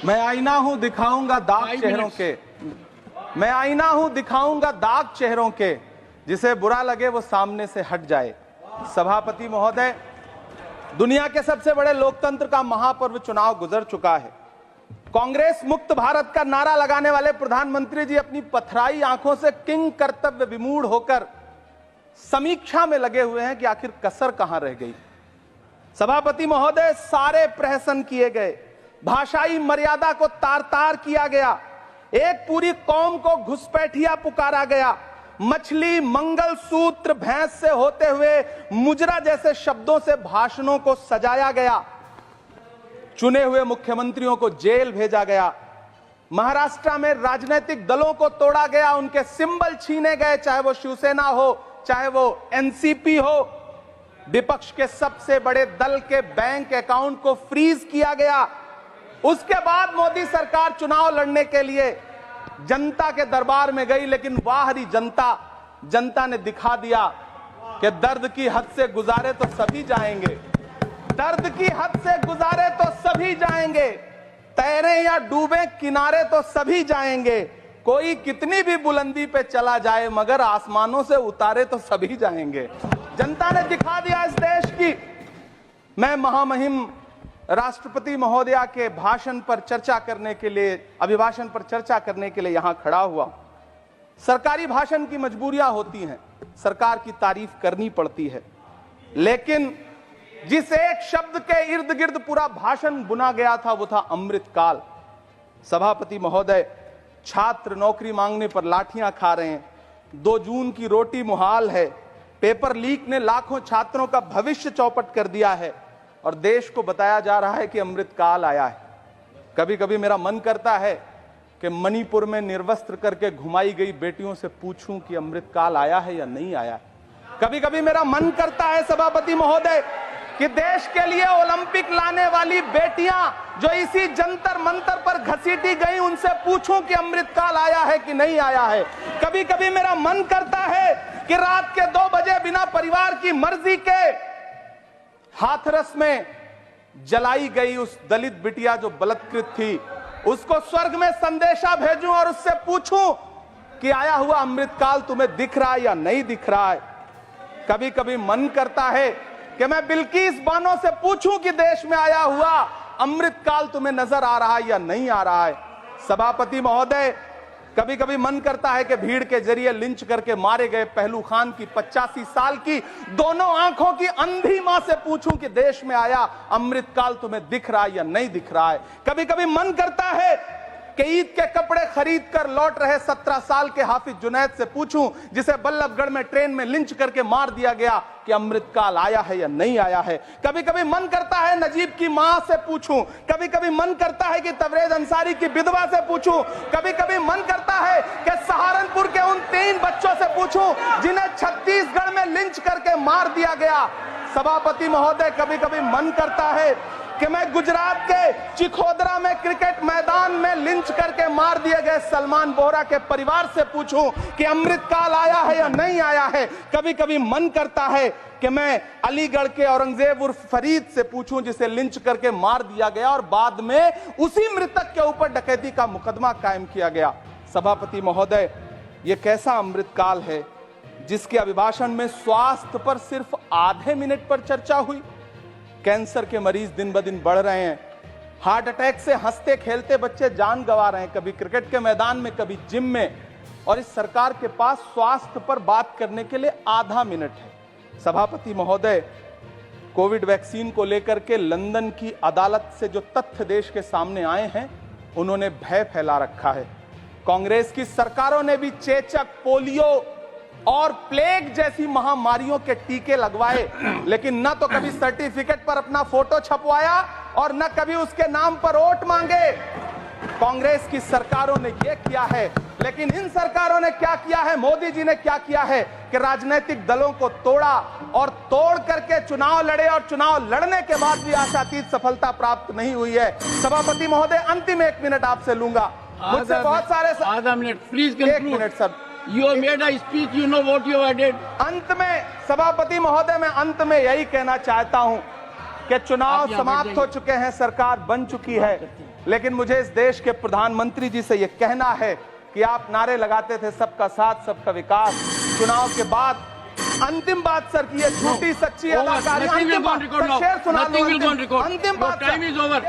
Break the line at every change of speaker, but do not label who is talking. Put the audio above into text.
मैं आईना हूं दिखाऊंगा दाग चेहरों के, मैं आईना हूं दिखाऊंगा दाग चेहरों के, जिसे बुरा लगे वो सामने से हट जाए। सभापति महोदय, दुनिया के सबसे बड़े लोकतंत्र का महापर्व चुनाव गुजर चुका है। कांग्रेस मुक्त भारत का नारा लगाने वाले प्रधानमंत्री जी अपनी पथराई आंखों से किंग कर्तव्य विमूढ़ होकर समीक्षा में लगे हुए हैं कि आखिर कसर कहां रह गई। सभापति महोदय, सारे प्रहसन किए गए, भाषाई मर्यादा को तार तार किया गया, एक पूरी कौम को घुसपैठिया पुकारा गया, मछली, मंगल सूत्र, भैंस से होते हुए मुजरा जैसे शब्दों से भाषणों को सजाया गया, चुने हुए मुख्यमंत्रियों को जेल भेजा गया, महाराष्ट्र में राजनीतिक दलों को तोड़ा गया, उनके सिंबल छीने गए, चाहे वो शिवसेना हो, चाहे वो एनसीपी हो, विपक्ष के सबसे बड़े दल के बैंक अकाउंट को फ्रीज किया गया। उसके बाद मोदी सरकार चुनाव लड़ने के लिए जनता के दरबार में गई, लेकिन वाहरी जनता ने दिखा दिया कि दर्द की हद से गुजारे तो सभी जाएंगे, दर्द की हद से गुजारे तो सभी जाएंगे, तैरे या डूबे किनारे तो सभी जाएंगे, कोई कितनी भी बुलंदी पे चला जाए मगर आसमानों से उतारे तो सभी जाएंगे। जनता ने दिखा दिया इस देश की। मैं महामहिम राष्ट्रपति महोदया के भाषण पर चर्चा करने के लिए, अभिभाषण पर चर्चा करने के लिए यहां खड़ा हुआ। सरकारी भाषण की मजबूरियां होती हैं, सरकार की तारीफ करनी पड़ती है, लेकिन जिस एक शब्द के इर्द गिर्द पूरा भाषण बुना गया था वो था अमृतकाल। सभापति महोदय, छात्र नौकरी मांगने पर लाठियां खा रहे हैं, 2 जून की रोटी मुहाल है, पेपर लीक ने लाखों छात्रों का भविष्य चौपट कर दिया है और देश को बताया जा रहा है कि अमृतकाल आया है। कभी कभी मेरा मन करता है कि मणिपुर में निर्वस्त्र करके घुमाई गई बेटियों से पूछूं कि अमृतकाल आया है या नहीं आया है। कभी कभी मेरा मन करता है सभापति महोदय कि देश के लिए ओलंपिक लाने वाली बेटियां जो इसी जंतर मंतर पर घसीटी गई, उनसे पूछूं कि अमृतकाल आया है कि नहीं आया है। कभी कभी मेरा मन करता है कि रात के 2 बजे बिना परिवार की मर्जी के हाथरस में जलाई गई उस दलित बिटिया जो बलात्कृत थी, उसको स्वर्ग में संदेशा भेजूं और उससे पूछूं कि आया हुआ अमृतकाल तुम्हें दिख रहा है या नहीं दिख रहा है। कभी कभी मन करता है कि मैं बिल्किस बानो से पूछूं कि देश में आया हुआ अमृतकाल तुम्हें नजर आ रहा है या नहीं आ रहा है। सभापति महोदय, कभी कभी मन करता है कि भीड़ के जरिए लिंच करके मारे गए पहलू खान की 85 साल की दोनों आंखों की अंधी मां से पूछूं कि देश में आया अमृतकाल तुम्हें दिख रहा है या नहीं दिख रहा है। कभी कभी मन करता है कि ईद के कपड़े खरीद कर लौट रहे 17 साल के हाफिज जुनैद से पूछूं, जिसे बल्लभगढ़ में ट्रेन में लिंच करके मार दिया गया, कि अमृतकाल आया है या नहीं आया है। कभी कभी मन करता है नजीब की मां से पूछूं, कभी कभी मन करता है कि तबरेज अंसारी की विधवा से पूछूं, कभी कभी मन करता है कि सहारनपुर के उन 3 बच्चों से पूछूं जिन्हें छत्तीसगढ़ में लिंच करके मार दिया गया। सभापति महोदय, कभी कभी मन करता है कि मैं गुजरात के चिखोदरा में क्रिकेट मैदान में लिंच करके मार दिए गए सलमान बोहरा के परिवार से पूछूं कि अमृतकाल आया है या नहीं आया है। कभी कभी मन करता है कि मैं अलीगढ़ के औरंगजेब उर्फ फरीद से पूछूं, जिसे लिंच करके मार दिया गया और बाद में उसी मृतक के ऊपर डकैती का मुकदमा कायम किया गया। सभापति महोदय, यह कैसा अमृतकाल है जिसके अभिभाषण में स्वास्थ्य पर सिर्फ आधे मिनट पर चर्चा हुई। कैंसर के मरीज दिन ब दिन बढ़ रहे हैं, हार्ट अटैक से हंसते खेलते बच्चे जान गंवा रहे हैं, कभी क्रिकेट के मैदान में, कभी जिम में, और इस सरकार के पास स्वास्थ्य पर बात करने के लिए आधा मिनट है। सभापति महोदय, कोविड वैक्सीन को लेकर के लंदन की अदालत से जो तथ्य देश के सामने आए हैं, उन्होंने भय फैला रखा है। कांग्रेस की सरकारों ने भी चेचक, पोलियो और प्लेग जैसी महामारियों के टीके लगवाए, लेकिन न तो कभी सर्टिफिकेट पर अपना फोटो छपवाया और न कभी उसके नाम पर वोट मांगे। कांग्रेस की सरकारों ने यह किया है, लेकिन इन सरकारों ने क्या किया है, मोदी जी ने क्या किया है कि राजनीतिक दलों को तोड़ा और तोड़ करके चुनाव लड़े, और चुनाव लड़ने के बाद भी आशातीत सफलता प्राप्त नहीं हुई है। सभापति महोदय, अंतिम 1 मिनट आपसे लूंगा, मुझसे बहुत सारे।
आधा minute please.
1 minute sir.
You have made a speech, you know what you have did.
अंत में सभापति महोदय, मैं अंत में यही कहना चाहता हूं कि चुनाव समाप्त हो चुके हैं, सरकार बन चुकी है, लेकिन मुझे इस देश के प्रधानमंत्री जी से यह कहना है कि आप नारे लगाते थे सबका साथ सबका विकास, चुनाव के बाद अंतिम बात सर की ये झूठी सच्ची अदाकारी, अंतिम बात, शेर सुना लो, अंतिम बात,
टाइम इज ओवर।